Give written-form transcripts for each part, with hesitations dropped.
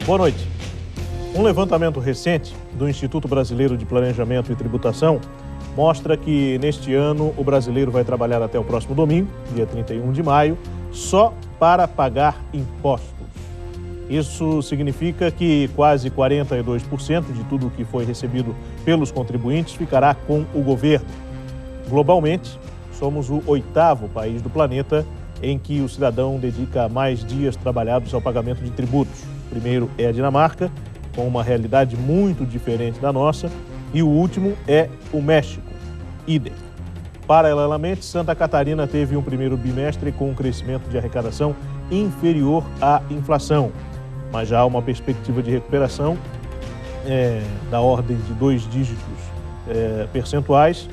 Boa noite. Um levantamento recente do Instituto Brasileiro de Planejamento e Tributação mostra que neste ano o brasileiro vai trabalhar até o próximo domingo, dia 31 de maio, só para pagar impostos. Isso significa que quase 42% de tudo o que foi recebido pelos contribuintes ficará com o governo. Globalmente, somos o 8º país do planeta em que o cidadão dedica mais dias trabalhados ao pagamento de tributos. O primeiro é a Dinamarca, com uma realidade muito diferente da nossa, e o último é o México, idem. Paralelamente, Santa Catarina teve um primeiro bimestre com um crescimento de arrecadação inferior à inflação, mas já há uma perspectiva de recuperação da ordem de 2 dígitos percentuais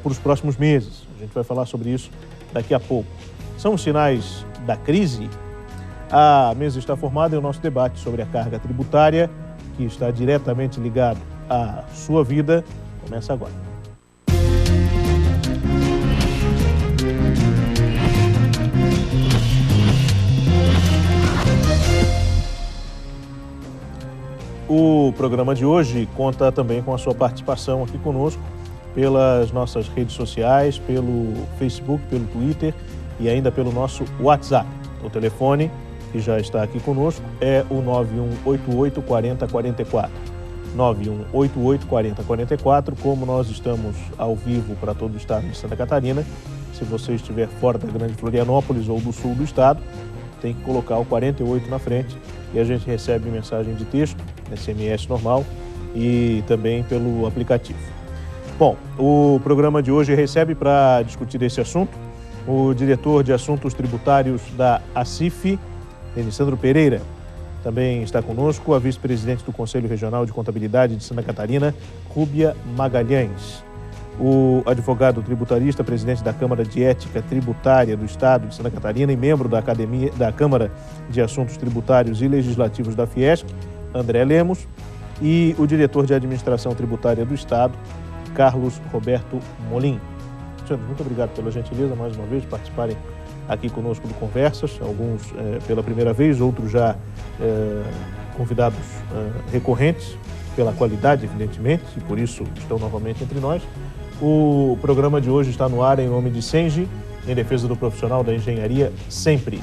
para os próximos meses. A gente vai falar sobre isso daqui a pouco. São os sinais da crise? A mesa está formada e o nosso debate sobre a carga tributária, que está diretamente ligado à sua vida, começa agora. O programa de hoje conta também com a sua participação aqui conosco pelas nossas redes sociais, pelo Facebook, pelo Twitter e ainda pelo nosso WhatsApp. O telefone que já está aqui conosco é o 9188 4044. 9188 4044. Como nós estamos ao vivo para todo o estado de Santa Catarina, se você estiver fora da Grande Florianópolis ou do sul do estado, tem que colocar o 48 na frente e a gente recebe mensagem de texto, SMS normal e também pelo aplicativo. Bom, o programa de hoje recebe para discutir esse assunto o diretor de Assuntos Tributários da ACIF, Denisandro Pereira. Também está conosco a vice-presidente do Conselho Regional de Contabilidade de Santa Catarina, Rúbia Magalhães. O advogado tributarista, presidente da Câmara de Ética Tributária do Estado de Santa Catarina e membro da Câmara de Assuntos Tributários e Legislativos da Fiesc, André Lemos, e o diretor de Administração Tributária do Estado, Carlos Roberto Molim. Senhor, muito obrigado pela gentileza, mais uma vez, de participarem aqui conosco do Conversas, alguns pela primeira vez, outros já convidados recorrentes, pela qualidade, evidentemente, e por isso estão novamente entre nós. O programa de hoje está no ar em nome de Sengi, em defesa do profissional da engenharia sempre.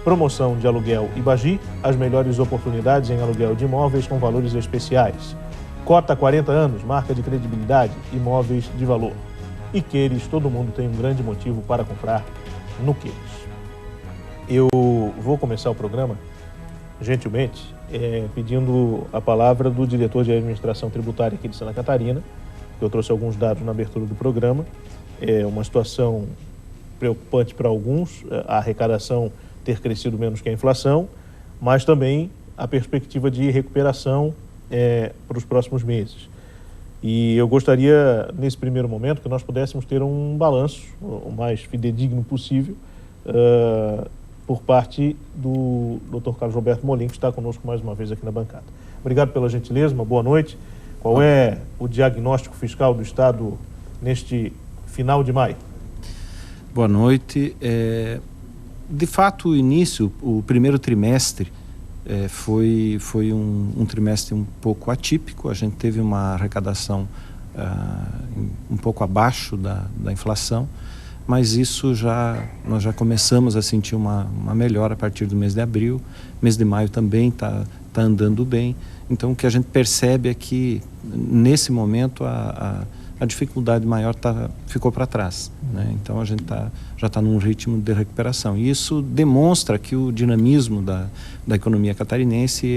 Promoção de aluguel Ibagi, as melhores oportunidades em aluguel de imóveis com valores especiais. Cota 40 anos, marca de credibilidade, imóveis de valor. E Queires, todo mundo tem um grande motivo para comprar no Queires. Eu vou começar o programa, gentilmente, pedindo a palavra do diretor de Administração Tributária aqui de Santa Catarina, que eu trouxe alguns dados na abertura do programa. É uma situação preocupante para alguns, a arrecadação ter crescido menos que a inflação, mas também a perspectiva de recuperação para os próximos meses. E eu gostaria, nesse primeiro momento, que nós pudéssemos ter um balanço o mais fidedigno possível por parte do Dr. Carlos Roberto Molim, que está conosco mais uma vez aqui na bancada. Obrigado pela gentileza, uma boa noite. Qual é o diagnóstico fiscal do Estado neste final de maio? Boa noite. De fato, o primeiro trimestre foi um trimestre um pouco atípico. A gente teve uma arrecadação um pouco abaixo da inflação, mas nós já começamos a sentir uma melhora a partir do mês de abril. Mês de maio também está andando bem. Então, o que a gente percebe é que, nesse momento, a dificuldade maior ficou para trás, né? Então, a gente já está num ritmo de recuperação. E isso demonstra que o dinamismo da economia catarinense,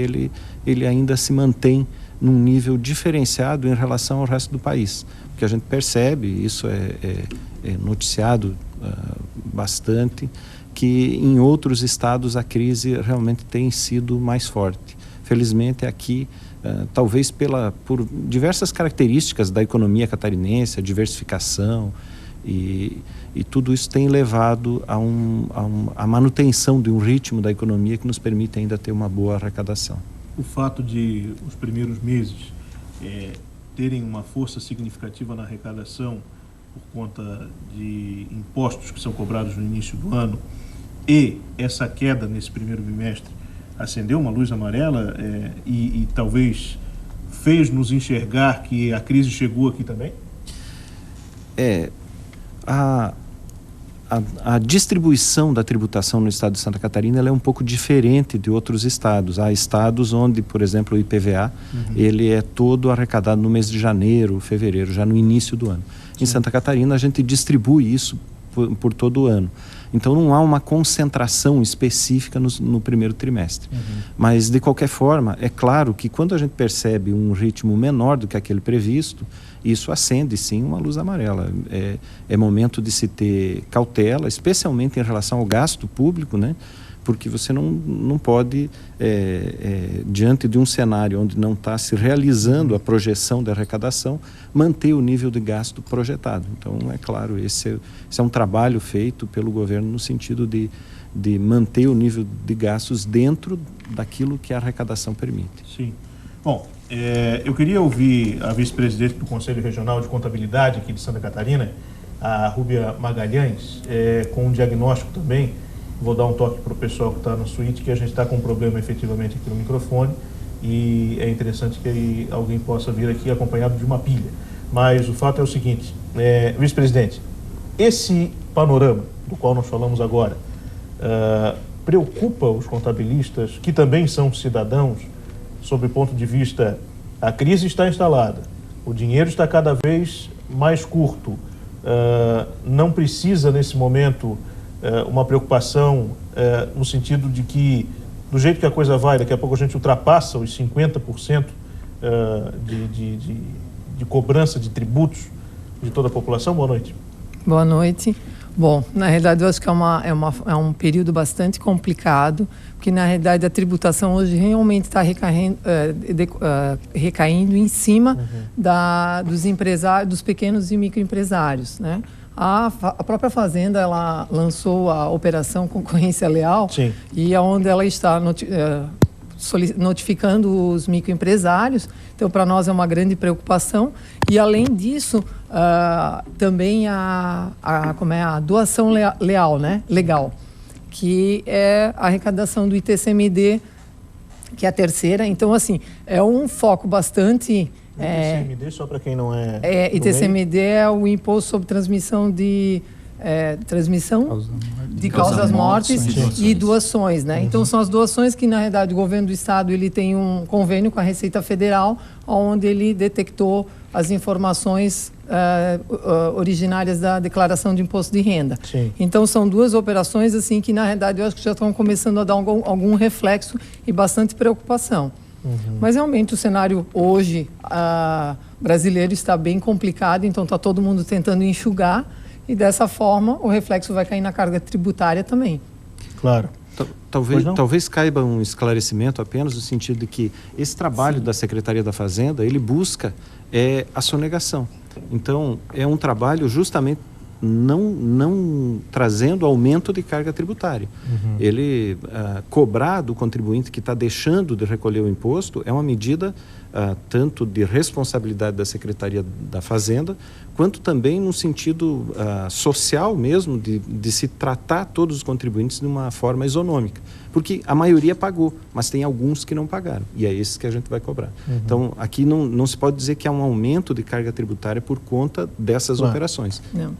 ele ainda se mantém num nível diferenciado em relação ao resto do país. O que a gente percebe, isso é noticiado bastante, que em outros estados a crise realmente tem sido mais forte. Felizmente aqui, talvez por diversas características da economia catarinense, a diversificação e tudo isso tem levado a manutenção de um ritmo da economia que nos permite ainda ter uma boa arrecadação. O fato de os primeiros meses terem uma força significativa na arrecadação por conta de impostos que são cobrados no início do ano e essa queda nesse primeiro bimestre acendeu uma luz amarela e talvez fez nos enxergar que a crise chegou aqui também? A distribuição da tributação no estado de Santa Catarina ela é um pouco diferente de outros estados. Há estados onde, por exemplo, o IPVA, ele é todo arrecadado no mês de janeiro, fevereiro, já no início do ano. Sim. Em Santa Catarina, a gente distribui isso por todo o ano. Então, não há uma concentração específica no primeiro trimestre. Mas, de qualquer forma, é claro que quando a gente percebe um ritmo menor do que aquele previsto, isso acende, sim, uma luz amarela. É momento de se ter cautela, especialmente em relação ao gasto público, né? Porque você não pode, diante de um cenário onde não está se realizando a projeção da arrecadação, manter o nível de gasto projetado. Então, é claro, esse é um trabalho feito pelo governo no sentido de manter o nível de gastos dentro daquilo que a arrecadação permite. Sim. Bom, eu queria ouvir a vice-presidente do Conselho Regional de Contabilidade aqui de Santa Catarina, a Rúbia Magalhães, com um diagnóstico também. Vou dar um toque para o pessoal que está na suíte, que a gente está com um problema efetivamente aqui no microfone e é interessante que alguém possa vir aqui acompanhado de uma pilha. Mas o fato é o seguinte, vice-presidente, esse panorama do qual nós falamos agora preocupa os contabilistas, que também são cidadãos, sob o ponto de vista, a crise está instalada, o dinheiro está cada vez mais curto, não precisa nesse momento uma preocupação no sentido de que, do jeito que a coisa vai, daqui a pouco a gente ultrapassa os 50% de cobrança de tributos de toda a população? Boa noite. Boa noite. Bom, na realidade eu acho que é um período bastante complicado, porque na realidade a tributação hoje realmente está recaindo em cima dos empresários, dos pequenos e microempresários, né? A própria Fazenda, ela lançou a Operação Concorrência Leal. Sim. E é onde ela está notificando os microempresários. Então, para nós é uma grande preocupação. E, além disso, também a doação legal, que é a arrecadação do ITCMD, que é a terceira. Então, assim, é um foco bastante... ITCMD, só para quem não é... ITCMD é o Imposto sobre Transmissão de causas mortes e doações, né? Então, são as doações que, na realidade, o governo do estado ele tem um convênio com a Receita Federal, onde ele detectou as informações originárias da declaração de imposto de renda. Sim. Então, são duas operações assim que, na realidade, eu acho que já estão começando a dar algum reflexo e bastante preocupação. Mas realmente o cenário hoje brasileiro está bem complicado, então está todo mundo tentando enxugar e dessa forma o reflexo vai cair na carga tributária também. Claro. Talvez caiba um esclarecimento apenas no sentido de que esse trabalho da Secretaria da Fazenda, ele busca a sonegação. Então, é um trabalho justamente não trazendo aumento de carga tributária. Ele cobrar do contribuinte que está deixando de recolher o imposto é uma medida tanto de responsabilidade da Secretaria da Fazenda, quanto também no sentido social mesmo, de se tratar todos os contribuintes de uma forma isonômica. Porque a maioria pagou, mas tem alguns que não pagaram, e é esses que a gente vai cobrar. Então, aqui não se pode dizer que há um aumento de carga tributária por conta dessas operações. Não.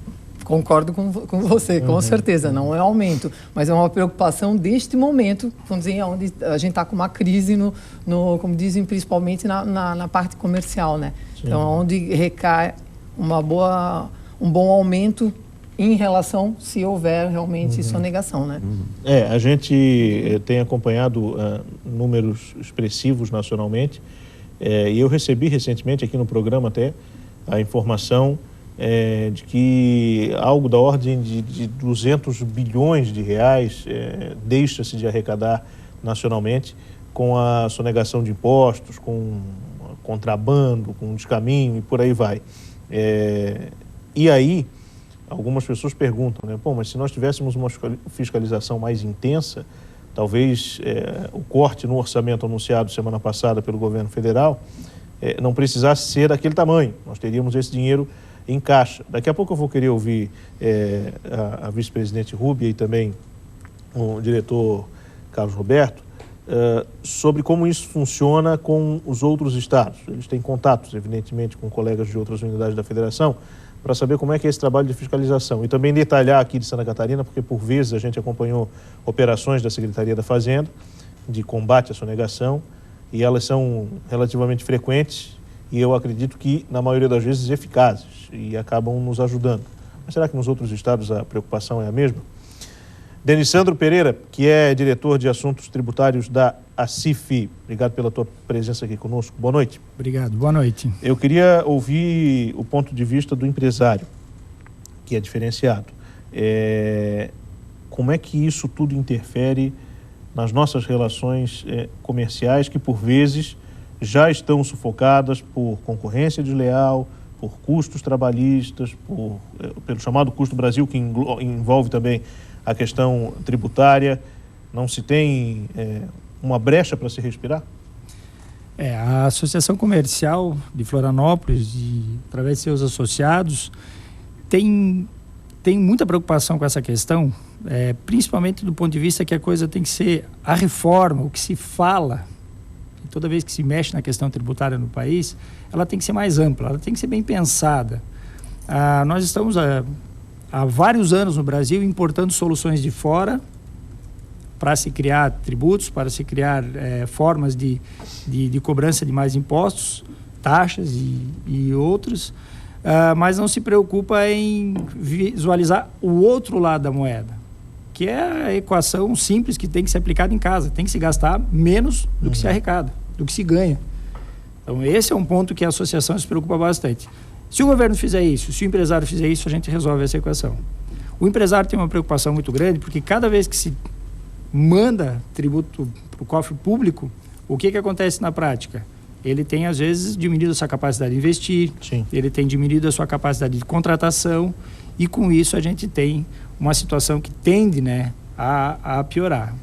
Concordo com você, com certeza, não é aumento, mas é uma preocupação deste momento, vamos dizer, onde a gente está com uma crise, como dizem, principalmente na parte comercial, né? Sim. Então, onde recai um bom aumento em relação, se houver realmente sonegação, né? A gente tem acompanhado números expressivos nacionalmente, e eu recebi recentemente aqui no programa até a informação de que algo da ordem de 200 bilhões de reais deixa-se de arrecadar nacionalmente com a sonegação de impostos, com contrabando, com descaminho e por aí vai. E aí, algumas pessoas perguntam, né? Mas se nós tivéssemos uma fiscalização mais intensa, talvez o corte no orçamento anunciado semana passada pelo governo federal não precisasse ser daquele tamanho. Nós teríamos esse dinheiro em caixa. Daqui a pouco eu vou querer ouvir a vice-presidente Rúbia e também o diretor Carlos Roberto sobre como isso funciona com os outros estados. Eles têm contatos, evidentemente, com colegas de outras unidades da federação, para saber como é que é esse trabalho de fiscalização. E também detalhar aqui de Santa Catarina, porque por vezes a gente acompanhou operações da Secretaria da Fazenda de combate à sonegação, e elas são relativamente frequentes e eu acredito que, na maioria das vezes, eficazes e acabam nos ajudando. Mas será que nos outros estados a preocupação é a mesma? Denisandro Pereira, que é diretor de assuntos tributários da ACIF, obrigado pela tua presença aqui conosco. Boa noite. Obrigado, boa noite. Eu queria ouvir o ponto de vista do empresário, que é diferenciado. Como é que isso tudo interfere nas nossas relações comerciais, que por vezes já estão sufocadas por concorrência desleal, por custos trabalhistas, pelo chamado custo Brasil, que envolve também a questão tributária? Não se tem uma brecha para se respirar? A Associação Comercial de Florianópolis, através de seus associados, tem muita preocupação com essa questão, principalmente do ponto de vista que a coisa tem que ser a reforma, o que se fala, toda vez que se mexe na questão tributária no país, ela tem que ser mais ampla, ela tem que ser bem pensada. Nós estamos há vários anos no Brasil importando soluções de fora para se criar tributos, para se criar formas de cobrança de mais impostos, taxas e outros, mas não se preocupa em visualizar o outro lado da moeda, que é a equação simples que tem que ser aplicada em casa. Tem que se gastar menos do que se arrecada, do que se ganha. Então, esse é um ponto que a associação se preocupa bastante. Se o governo fizer isso, se o empresário fizer isso, a gente resolve essa equação. O empresário tem uma preocupação muito grande, porque cada vez que se manda tributo para o cofre público, o que acontece na prática? Ele tem, às vezes, diminuído a sua capacidade de investir, Sim. Ele tem diminuído a sua capacidade de contratação, e com isso a gente tem uma situação que tende, a piorar.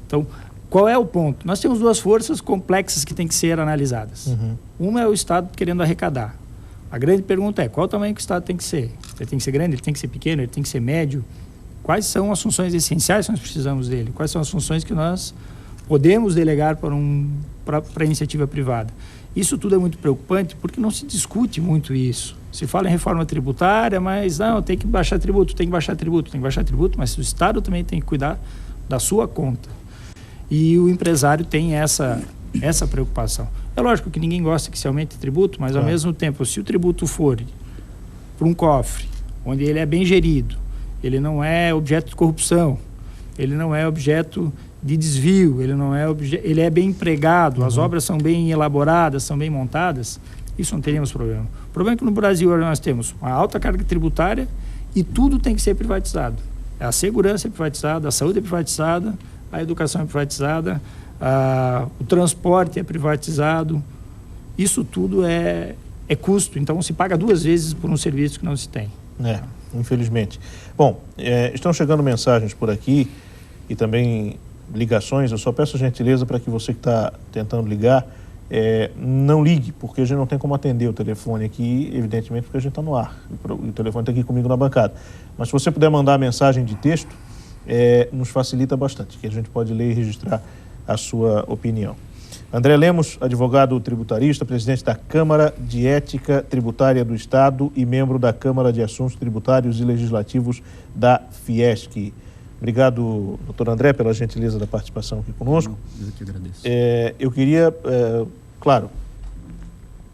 Então, qual é o ponto? Nós temos duas forças complexas que têm que ser analisadas. Uma é o Estado querendo arrecadar. A grande pergunta é, qual o tamanho que o Estado tem que ser? Ele tem que ser grande, ele tem que ser pequeno, ele tem que ser médio? Quais são as funções essenciais que nós precisamos dele? Quais são as funções que nós podemos delegar para a iniciativa privada? Isso tudo é muito preocupante porque não se discute muito isso. Se fala em reforma tributária, mas não, tem que baixar tributo, mas o Estado também tem que cuidar da sua conta. E o empresário tem essa preocupação. É lógico que ninguém gosta que se aumente tributo, mas ao mesmo tempo, se o tributo for para um cofre, onde ele é bem gerido, ele não é objeto de corrupção, ele não é objeto de desvio, ele é bem empregado, as obras são bem elaboradas, são bem montadas, isso não teríamos problema. O problema é que no Brasil nós temos uma alta carga tributária e tudo tem que ser privatizado. A segurança é privatizada, a saúde é privatizada, a educação é privatizada, o transporte é privatizado. Isso tudo é custo, então se paga duas vezes por um serviço que não se tem. Infelizmente. Bom, estão chegando mensagens por aqui e também ligações. Eu só peço a gentileza para que você que está tentando ligar, não ligue, porque a gente não tem como atender o telefone aqui, evidentemente, porque a gente está no ar. O telefone está aqui comigo na bancada. Mas se você puder mandar mensagem de texto, nos facilita bastante, que a gente pode ler e registrar a sua opinião. André Lemos, advogado tributarista, presidente da Câmara de Ética Tributária do Estado e membro da Câmara de Assuntos Tributários e Legislativos da Fiesc. Obrigado, doutor André, pela gentileza da participação aqui conosco. Eu que agradeço. Eu queria, claro,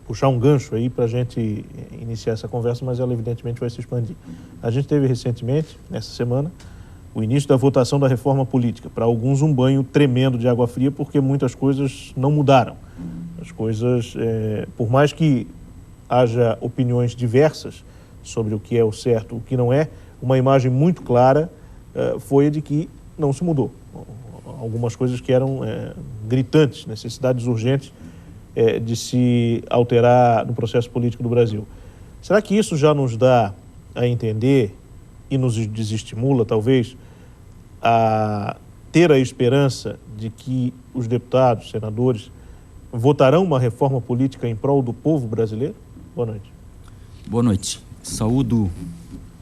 puxar um gancho aí para a gente iniciar essa conversa, mas ela evidentemente vai se expandir. A gente teve recentemente, nessa semana, o início da votação da reforma política. Para alguns, um banho tremendo de água fria, porque muitas coisas não mudaram. As coisas, por mais que haja opiniões diversas sobre o que é o certo, o que não é, uma imagem muito clara foi a de que não se mudou. Algumas coisas que eram gritantes, necessidades urgentes de se alterar no processo político do Brasil. Será que isso já nos dá a entender e nos desestimula, talvez, a ter a esperança de que os deputados, senadores, votarão uma reforma política em prol do povo brasileiro? Boa noite. Boa noite. Saúdo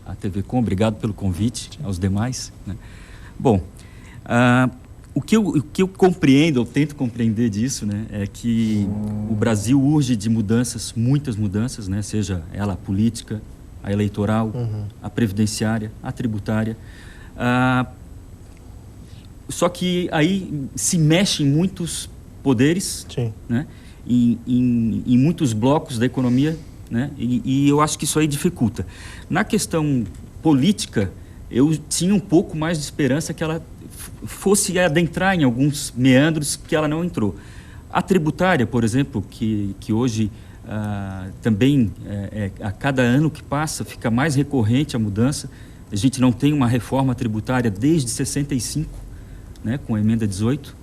a TV Com, obrigado pelo convite, aos demais. Bom, O que eu compreendo, eu tento compreender disso, né, é que o Brasil urge de mudanças, muitas mudanças, né, seja ela a política, a eleitoral, a previdenciária, a tributária. Só que aí se mexe em muitos poderes, né, em muitos blocos da economia, né, e eu acho que isso aí dificulta. Na questão política, eu tinha um pouco mais de esperança que ela fosse adentrar em alguns meandros que ela não entrou. A tributária, por exemplo, que hoje também, a cada ano que passa, fica mais recorrente a mudança. A gente não tem uma reforma tributária desde 65, né, com a emenda 18.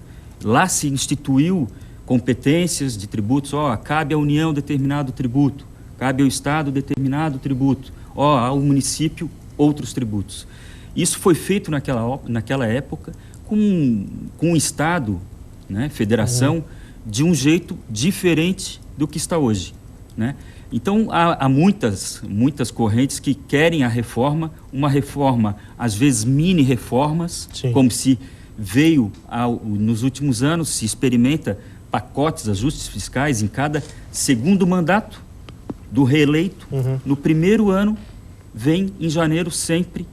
Lá se instituiu competências de tributos, cabe à União determinado tributo, cabe ao Estado determinado tributo, ao município outros tributos. Isso foi feito naquela época com o Estado, né, federação, de um jeito diferente do que está hoje, né? Então, há muitas correntes que querem a reforma, uma reforma, às vezes mini-reformas, como se veio nos últimos anos, se experimenta pacotes, ajustes fiscais em cada segundo mandato do reeleito. No primeiro ano, vem em janeiro sempre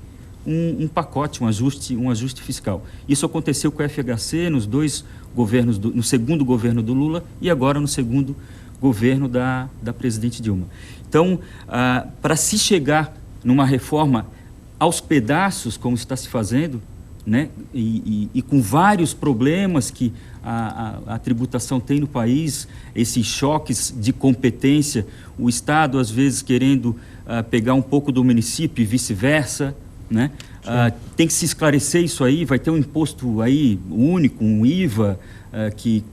um pacote, um ajuste fiscal. Isso aconteceu com o FHC nos dois governos, no segundo governo do Lula e agora no segundo governo da presidente Dilma. Então, para se chegar numa reforma aos pedaços, como está se fazendo, né, e com vários problemas que a tributação tem no país, esses choques de competência, o Estado às vezes querendo pegar um pouco do município e vice-versa, né? Tem que se esclarecer isso aí. Vai ter um imposto aí único, um IVA, que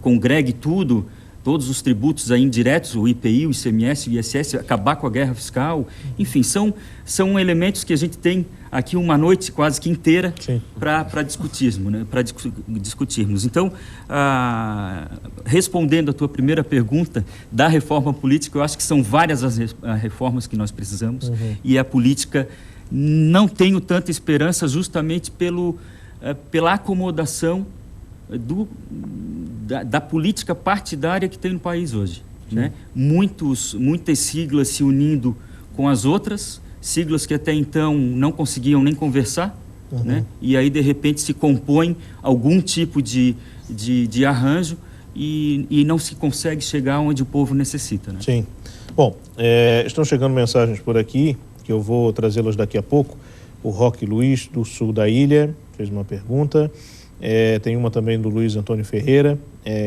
congregue todos os tributos aí indiretos, o IPI, o ICMS, o ISS, acabar com a guerra fiscal. Enfim, são elementos que a gente tem aqui uma noite quase que inteira para discutirmos, né? Discutirmos. Então, respondendo a tua primeira pergunta da reforma política, eu acho que são várias as reformas que nós precisamos, e a política não tenho tanta esperança justamente pela acomodação da política partidária que tem no país hoje, né? Muitas siglas se unindo com as outras, siglas que até então não conseguiam nem conversar, né? E aí de repente se compõe algum tipo de arranjo e não se consegue chegar onde o povo necessita, né? Sim. Bom, estão chegando mensagens por aqui, que eu vou trazê-las daqui a pouco. O Roque Luiz, do sul da ilha, fez uma pergunta. Tem uma também do Luiz Antônio Ferreira,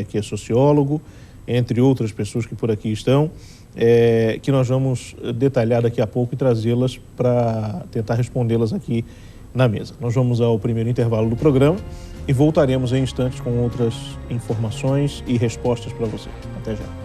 que é sociólogo, entre outras pessoas que por aqui estão, que nós vamos detalhar daqui a pouco e trazê-las para tentar respondê-las aqui na mesa. Nós vamos ao primeiro intervalo do programa e voltaremos em instantes com outras informações e respostas para você. Até já.